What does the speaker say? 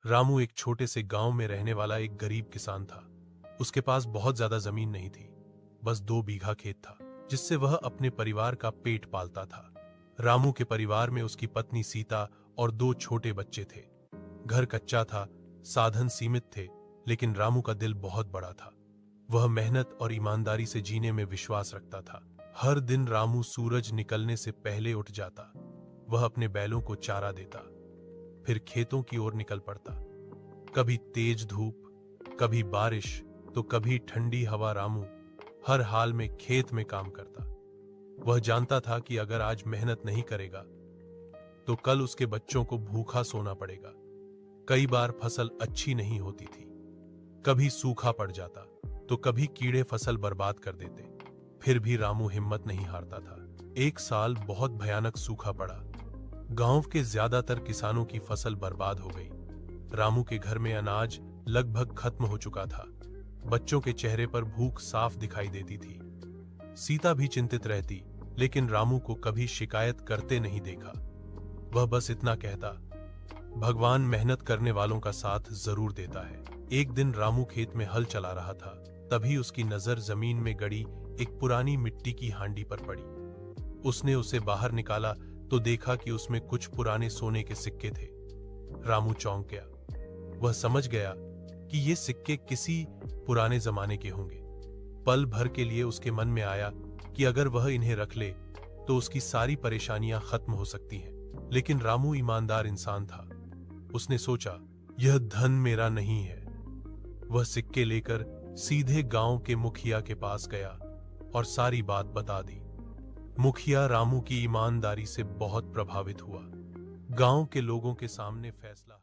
रामू एक छोटे से गांव में रहने वाला एक गरीब किसान था। उसके पास बहुत ज्यादा जमीन नहीं थी, बस 2 बीघा खेत था जिससे वह अपने परिवार का पेट पालता था। रामू के परिवार में उसकी पत्नी सीता और 2 छोटे बच्चे थे। घर कच्चा था, साधन सीमित थे, लेकिन रामू का दिल बहुत बड़ा था। वह मेहनत और ईमानदारी से जीने में विश्वास रखता था। हर दिन रामू सूरज निकलने से पहले उठ जाता। वह अपने बैलों को चारा देता, फिर खेतों की ओर निकल पड़ता। कभी तेज धूप, कभी बारिश, तो कभी ठंडी हवा। रामू हर हाल में खेत में काम करता। वह जानता था कि अगर आज मेहनत नहीं करेगा तो कल उसके बच्चों को भूखा सोना पड़ेगा। कई बार फसल अच्छी नहीं होती थी, कभी सूखा पड़ जाता तो कभी कीड़े फसल बर्बाद कर देते। फिर भी रामू हिम्मत नहीं हारता था। एक साल बहुत भयानक सूखा पड़ा। गांव के ज्यादातर किसानों की फसल बर्बाद हो गई। रामू के घर में अनाज लगभग खत्म हो चुका था। बच्चों के चेहरे पर भूख साफ दिखाई देती थी। सीता भी चिंतित रहती, लेकिन रामू को कभी शिकायत करते नहीं देखा। वह बस इतना कहता, भगवान मेहनत करने वालों का साथ जरूर देता है। एक दिन रामू खेत में हल चला रहा था, तभी उसकी नजर जमीन में गड़ी एक पुरानी मिट्टी की हांडी पर पड़ी। उसने उसे बाहर निकाला तो देखा कि उसमें कुछ पुराने सोने के सिक्के थे। रामू चौंक गया। वह समझ गया कि ये सिक्के किसी पुराने जमाने के होंगे। पल भर के लिए उसके मन में आया कि अगर वह इन्हें रख ले तो उसकी सारी परेशानियां खत्म हो सकती हैं। लेकिन रामू ईमानदार इंसान था। उसने सोचा, यह धन मेरा नहीं है। वह सिक्के लेकर सीधे गांव के मुखिया के पास गया और सारी बात बता दी। मुखिया रामू की ईमानदारी से बहुत प्रभावित हुआ। गांव के लोगों के सामने फैसला